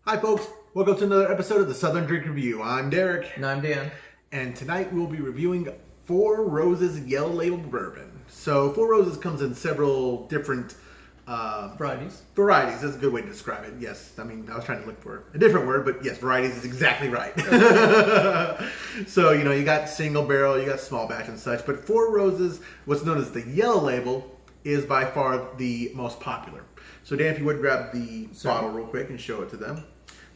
Hi folks, welcome to another episode of the Southern Drink Review. I'm Derek. And I'm Dan. And tonight we'll be reviewing Four Roses Yellow Label Bourbon. So Four Roses comes in several different Varieties. Varieties, that's a good way to describe it. Yes, I mean, I was trying to look for a different word, but yes, varieties is exactly right. So, you got single barrel, you got small batch and such, but Four Roses, what's known as the Yellow Label, is by far the most popular. So Dan, if you would grab the bottle real quick and show it to them.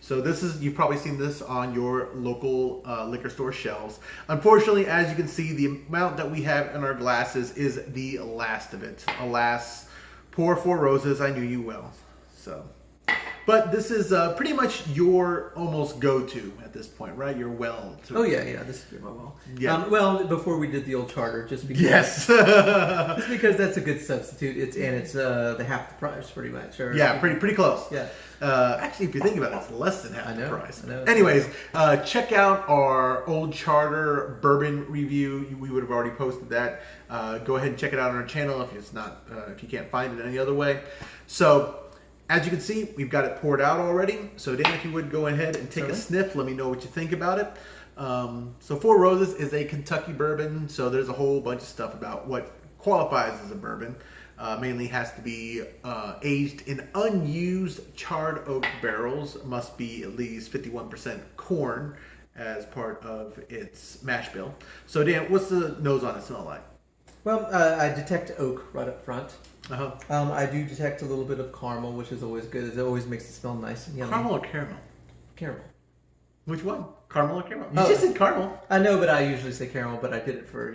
So this is, you've probably seen this on your local liquor store shelves. Unfortunately, as you can see, the amount that we have in our glasses is the last of it. Alas, poor Four Roses, I knew you well. So, but this is pretty much your almost go-to at this point, right? Your well. Oh yeah, this is my well. Yeah. Well, before we did the old charter, just because. Yes. Just because that's a good substitute. It's the half the price, pretty much. Or, Yeah, pretty close. Yeah. Actually, if you think about it, it's less than half the price. I know. Anyways, check out our old charter bourbon review. We would have already posted that. Go ahead and check it out on our channel if it's not, if you can't find it any other way. So, as you can see, we've got it poured out already. So, Dan, if you would go ahead and take a sniff, let me know what you think about it. So, Four Roses is a Kentucky bourbon. So, there's a whole bunch of stuff about what qualifies as a bourbon. Mainly has to be aged in unused charred oak barrels. Must be at least 51% corn as part of its mash bill. So Dan, what's the nose on it smell like? Well, I detect oak right up front. Uh-huh. I do detect a little bit of caramel, which is always good. It always makes it smell nice and yummy. Caramel or caramel? Caramel. Which one? Caramel or caramel? You Oh. just said caramel. I know, but I usually say caramel, but I did it for,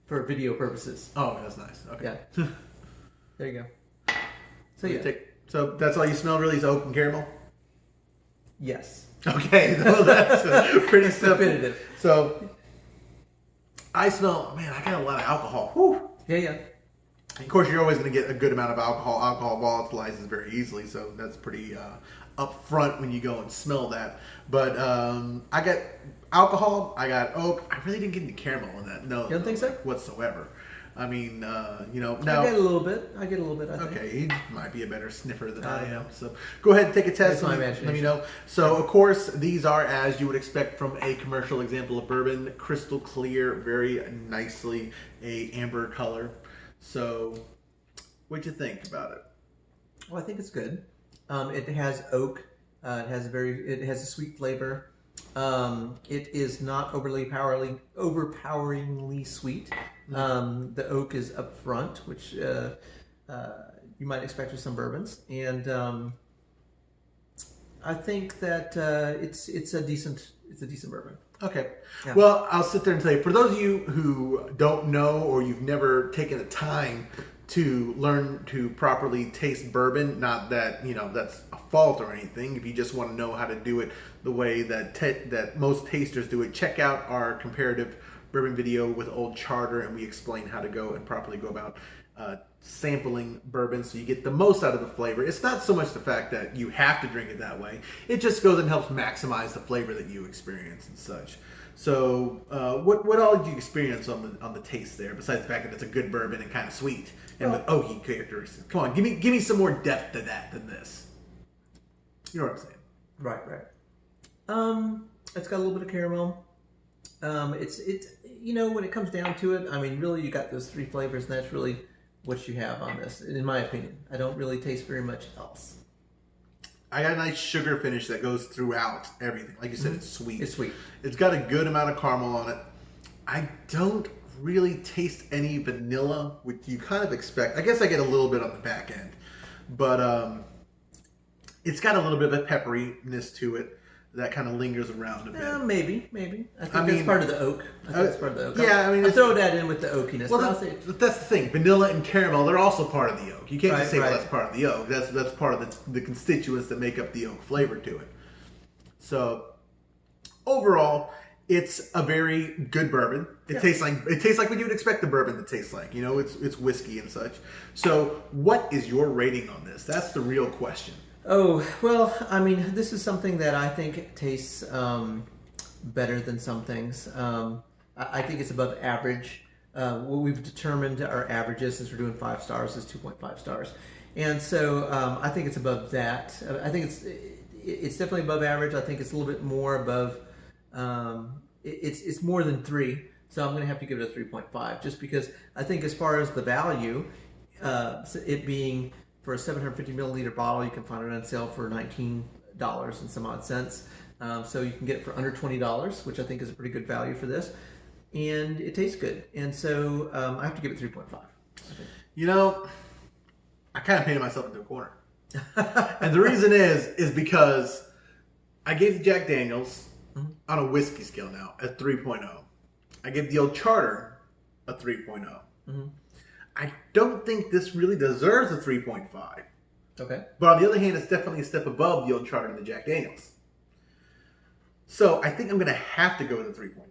for video purposes. Oh, that's nice. Okay. Yeah. There you go. So yeah. So that's all you smell really is oak and caramel? Yes. Okay, well, that's pretty simple. Definitive. So I smell, man, I got a lot of alcohol. Whew. Yeah. Of course, you're always going to get a good amount of alcohol. Alcohol volatilizes very easily, so that's pretty upfront when you go and smell that. But I got alcohol, I got oak. I really didn't get any caramel in that. No, you don't think so? Whatsoever. I mean, now I get a little bit. I think. Okay, he might be a better sniffer than I am. So go ahead and take a test. That's my imagination. Let me know. So of course, these are as you would expect from a commercial example of bourbon, crystal clear, very nicely a amber color. So, what'd you think about it? Well, I think it's good. It has oak. It has a sweet flavor. It is not overpoweringly sweet. The oak is up front, which you might expect with some bourbons, and I think that it's a decent bourbon. Okay. Yeah. Well, I'll sit there and tell you, for those of you who don't know or you've never taken the time to learn to properly taste bourbon, not that, that's a fault or anything. If you just want to know how to do it the way that most tasters do it, check out our comparative bourbon video with Old Charter, and we explain how to go and properly go about sampling bourbon so you get the most out of the flavor. It's not so much the fact that you have to drink it that way. It just goes and helps maximize the flavor that you experience and such. So what all did you experience on the taste there, besides the fact that it's a good bourbon and kind of sweet and with oaky characteristics? Come on, give me some more depth to that than this. You know what I'm saying? Right. It's got a little bit of caramel. It's when it comes down to it, I mean, really, you got those three flavors, and that's really what you have on this, in my opinion. I don't really taste very much else. I got a nice sugar finish that goes throughout everything. Like you said, it's sweet. It's sweet. It's got a good amount of caramel on it. I don't really taste any vanilla, which you kind of expect. I guess I get a little bit on the back end, but it's got a little bit of a pepperiness to it that kind of lingers around a bit. Maybe. I think that's part of the oak. Yeah, I mean, I'll throw that in with the oakiness. Well, that's the thing. Vanilla and caramel, they're also part of the oak. You can't just say, well, that's part of the oak. That's part of the constituents that make up the oak flavor to it. So, overall, it's a very good bourbon. It tastes like what you would expect the bourbon to taste like. It's whiskey and such. So, what is your rating on this? That's the real question. Oh, well, I mean, this is something that I think tastes better than some things. I think it's above average. What we've determined our averages, since we're doing 5 stars, is 2.5 stars. And so I think it's above that. I think it's definitely above average. I think it's a little bit more above. It's more than 3, so I'm going to have to give it a 3.5, just because I think as far as the value, it being for a 750 milliliter bottle, you can find it on sale for $19 and some odd cents. So you can get it for under $20, which I think is a pretty good value for this, and it tastes good. And so I have to give it 3.5. You know, I kind of painted myself into a corner. And the reason is because I gave the Jack Daniels on a whiskey scale now a 3.0. I gave the Old Charter a 3.0. I don't think this really deserves a 3.5. Okay. But on the other hand, it's definitely a step above the Old Charter and the Jack Daniels. So I think I'm going to have to go with a 3.5.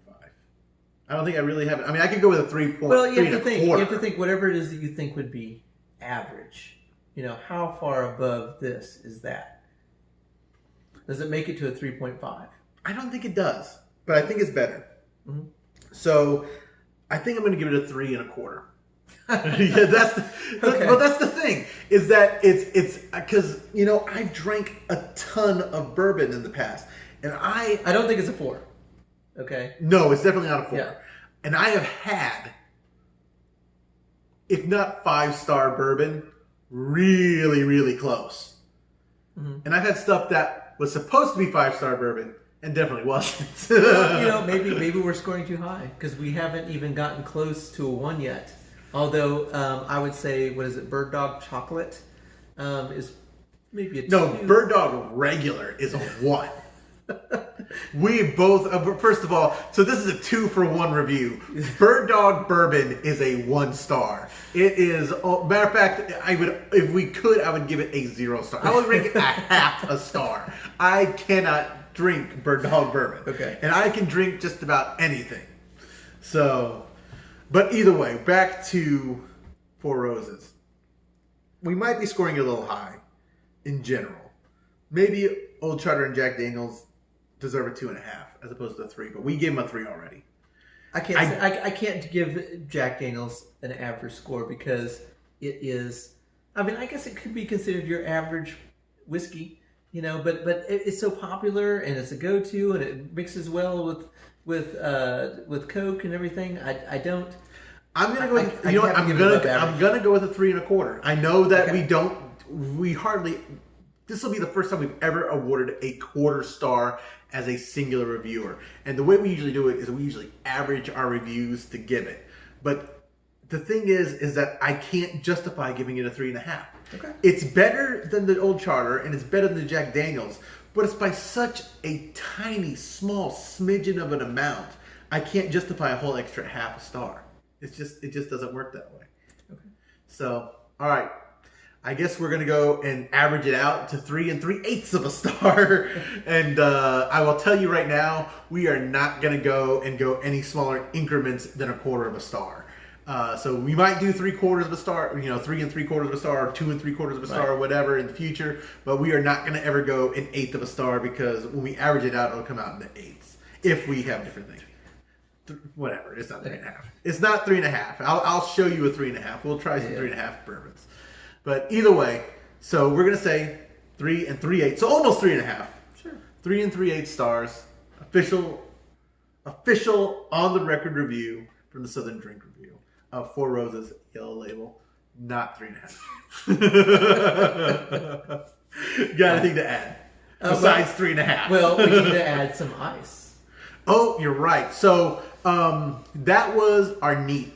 I don't think I really have it. I mean, I could go with a 3.3. Well, you have to think whatever it is that you think would be average. You know, how far above this is that? Does it make it to a 3.5? I don't think it does, but I think it's better. So I think I'm going to give it a 3.25. Yeah, but that's the thing, is that it's because, you know, I've drank a ton of bourbon in the past, and I don't think it's a 4. Okay. No, it's definitely not a 4. Yeah. And I have had, if not 5-star bourbon, really, really close. And I've had stuff that was supposed to be 5-star bourbon and definitely wasn't. Well, you know, maybe we're scoring too high because we haven't even gotten close to a 1 yet. Although I would say, what is it, Bird Dog Chocolate is maybe a 2. No, Bird Dog Regular is a 1. We both, first of all, so this is a 2-for-1 review. Bird Dog Bourbon is a 1-star. It is, matter of fact, if we could, I would give it a 0 star. I would rate it a half a star. I cannot drink Bird Dog Bourbon. Okay. And I can drink just about anything. So, but either way, back to Four Roses. We might be scoring a little high in general. Maybe Old Charter and Jack Daniels deserve a 2.5 as opposed to a 3, but we gave them a 3 already. I can't give Jack Daniels an average score because it is. I mean, I guess it could be considered your average whiskey, you know. But it's so popular and it's a go-to and it mixes well with Coke and everything. I don't. I'm gonna go. You know what? I'm gonna go with a 3.25. I know that we hardly. This will be the first time we've ever awarded a quarter star as a singular reviewer. And the way we usually do it is we usually average our reviews to give it. But the thing is that I can't justify giving it a 3.5. Okay. It's better than the Old Charter and it's better than the Jack Daniels, but it's by such a tiny, small smidgen of an amount. I can't justify a whole extra half a star. It just doesn't work that way. Okay. So, all right. I guess we're going to go and average it out to 3 3/8 of a star. And I will tell you right now, we are not going to go any smaller increments than a quarter of a star. So we might do 3/4 of a star, you know, 3 3/4 of a star, or 2 3/4 of a star, or whatever in the future. But we are not going to ever go 1/8 of a star because when we average it out, it'll come out in the 8ths if we have different things. Whatever, it's not 3.5. It's not 3.5. I'll show you a 3.5. We'll try some 3.5 bourbons. But either way, so we're going to say 3 3/8, so almost 3.5. Sure. 3 3/8 stars. Official on the record review from the Southern Drink Review of Four Roses Yellow Label. Not 3.5. Got anything to add? Besides 3.5. Well, we need to add some ice. Oh, you're right. So that was our neat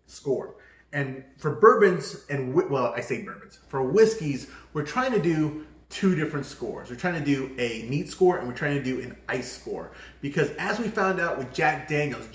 score. And for bourbons, I say bourbons. For whiskeys, we're trying to do 2 different scores. We're trying to do a neat score and we're trying to do an ice score. Because as we found out with Jack Daniels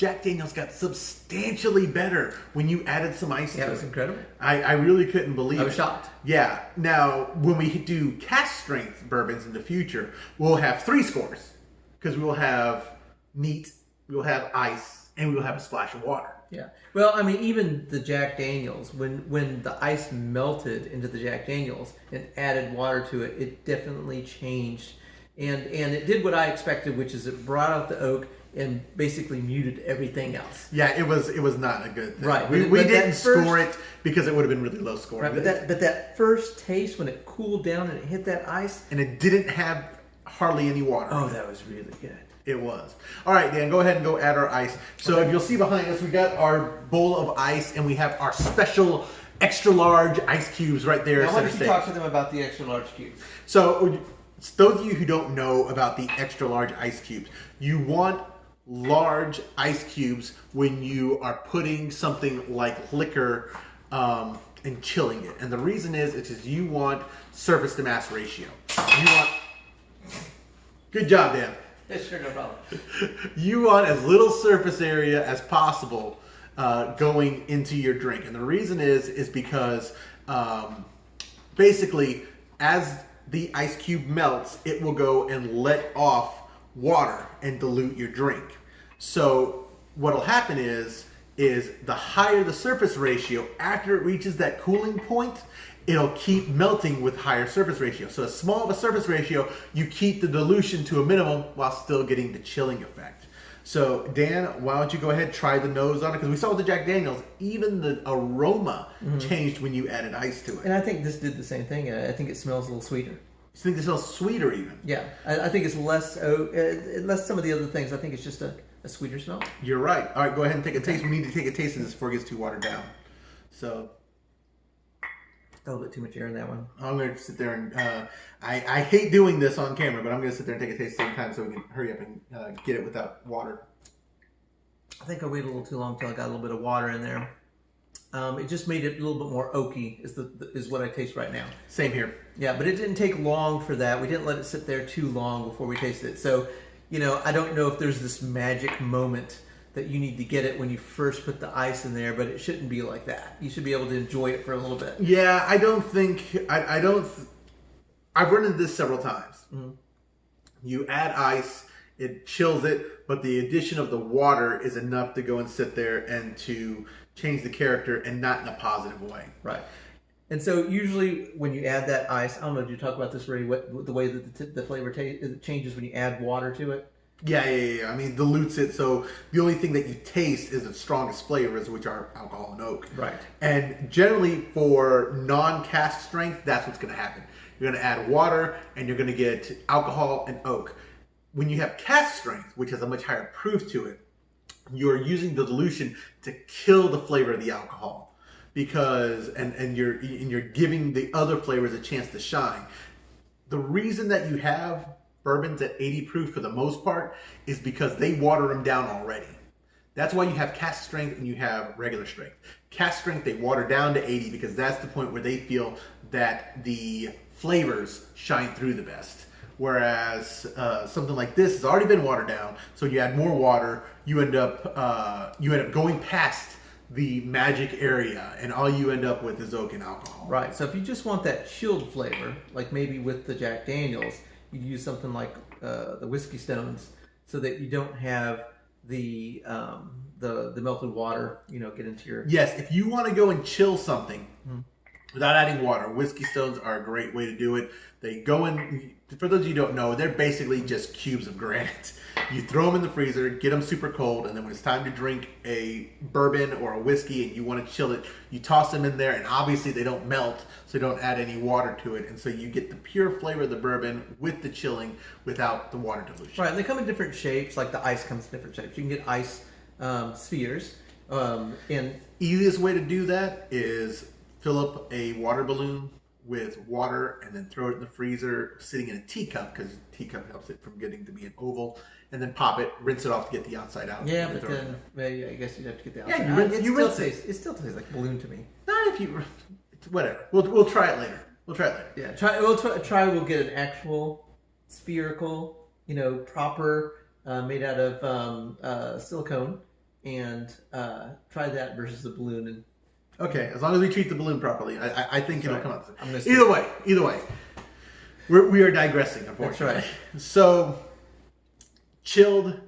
got substantially better when you added some ice to it. Yeah, it was incredible. I really couldn't believe it. I was shocked. Yeah. Now, when we do cask strength bourbons in the future, we'll have 3 scores. Because we will have neat, we will have ice, and we will have a splash of water. Yeah. Well, I mean, even the Jack Daniels, when the ice melted into the Jack Daniels and added water to it, it definitely changed. And it did what I expected, which is it brought out the oak and basically muted everything else. Yeah, it was not a good thing. Right. We didn't score it because it would have been really low scoring. Right, but that first taste when it cooled down and it hit that ice. And it didn't have hardly any water. Oh, that was really good. It was. All right, Dan, go ahead and go add our ice. So if you'll see behind us, we got our bowl of ice, and we have our special extra large ice cubes right there. Now, why don't you talk to them about the extra large cubes? So those of you who don't know about the extra large ice cubes, you want large ice cubes when you are putting something like liquor and chilling it. And the reason is you want surface to mass ratio. You want... Good job, Dan. Yeah, sure, no problem. You want as little surface area as possible going into your drink. And the reason is because basically as the ice cube melts, it will go and let off water and dilute your drink. So what'll happen is the higher the surface ratio, after it reaches that cooling point, it'll keep melting with higher surface ratio. So as small of a surface ratio, you keep the dilution to a minimum while still getting the chilling effect. So Dan, why don't you go ahead and try the nose on it? Because we saw with the Jack Daniels, even the aroma changed when you added ice to it. And I think this did the same thing. I think it smells a little sweeter. You think it smells sweeter even? Yeah, I think it's less some of the other things. I think it's just a sweeter smell. You're right. All right, go ahead and take a taste. We need to take a taste of this before it gets too watered down. So... a little bit too much air in that one. I'm going to sit there and, I hate doing this on camera, but I'm going to sit there and take a taste at the same time so we can hurry up and get it without water. I think I waited a little too long until I got a little bit of water in there. It just made it a little bit more oaky is what I taste right now. Same here. Yeah, but it didn't take long for that. We didn't let it sit there too long before we tasted it. So, I don't know if there's this magic moment that you need to get it when you first put the ice in there, but it shouldn't be like that. You should be able to enjoy it for a little bit. Yeah, I don't think, I've run into this several times. Mm-hmm. You add ice, it chills it, but the addition of the water is enough to go and sit there and to change the character and not in a positive way. Right. And so usually when you add that ice, I don't know, did you talk about this already, the way that the flavor changes when you add water to it? Yeah. I mean, dilutes it. So the only thing that you taste is the strongest flavors, which are alcohol and oak. Right. And generally for non-cask strength, that's what's going to happen. You're going to add water and you're going to get alcohol and oak. When you have cask strength, which has a much higher proof to it, you're using the dilution to kill the flavor of the alcohol because and you're giving the other flavors a chance to shine. The reason that you have bourbons at 80 proof for the most part is because they water them down already. That's why you have cask strength and you have regular strength. Cask strength, they water down to 80 because that's the point where they feel that the flavors shine through the best. Whereas something like this has already been watered down, so you add more water, you end up going past the magic area, and all you end up with is oak and alcohol. Right. So if you just want that chilled flavor, like maybe with the Jack Daniels, you use something like the Whiskey Stones, so that you don't have the melted water, get into your... Yes, if you want to go and chill something without adding water, Whiskey Stones are a great way to do it. They go in, for those of you who don't know, they're basically just cubes of granite. You throw them in the freezer, get them super cold, and then when it's time to drink a bourbon or a whiskey and you want to chill it, you toss them in there, and obviously they don't melt, so you don't add any water to it, and so you get the pure flavor of the bourbon with the chilling without the water dilution. Right, and they come in different shapes, like the ice comes in different shapes. You can get ice spheres, and easiest way to do that is fill up a water balloon with water and then throw it in the freezer sitting in a teacup, because the teacup helps it from getting to be an oval, and then pop it, rinse it off to get the outside out. Yeah, but then I guess you'd have to get the outside out. It still tastes like balloon to me. Not if you, whatever. We'll try it later. Yeah, we'll get an actual spherical, proper, made out of silicone, and try that versus the balloon. And okay, as long as we treat the balloon properly, I think it'll come out. Either way, we are digressing, unfortunately. That's right. So, chilled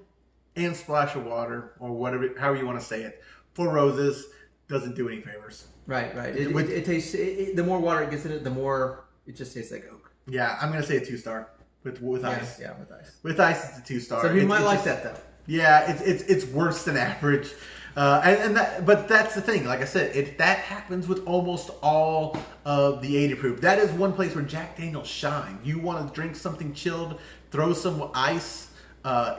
and splash of water, or whatever, however you want to say it, 4 Roses doesn't do any favors. Right. It tastes. The more water it gets in it, the more it just tastes like oak. Yeah, I'm gonna say a 2-star with ice. Yeah, with ice. With ice, it's a 2-star. So you might like that though. Yeah, it's worse than average. But that's the thing. Like I said, that happens with almost all of the 80 proof. That is one place where Jack Daniel's shine. You want to drink something chilled, throw some ice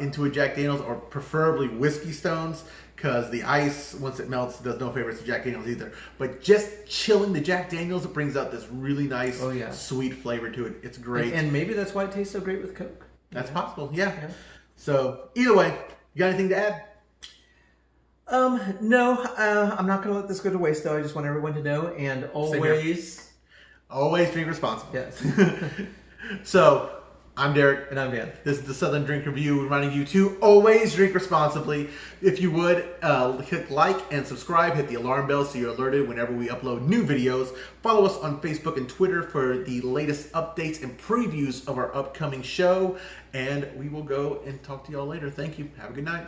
into a Jack Daniel's, or preferably whiskey stones, because the ice, once it melts, does no favors to Jack Daniel's either. But just chilling the Jack Daniel's, it brings out this really nice, sweet flavor to it. It's great. And maybe that's why it tastes so great with Coke. That's possible, yeah. So either way, you got anything to add? No, I'm not going to let this go to waste, though. I just want everyone to know, and always drink responsibly. Yes. So, I'm Derek. And I'm Dan. This is the Southern Drink Review, reminding you to always drink responsibly. If you would, hit like and subscribe, hit the alarm bell so you're alerted whenever we upload new videos. Follow us on Facebook and Twitter for the latest updates and previews of our upcoming show. And we will go and talk to y'all later. Thank you. Have a good night.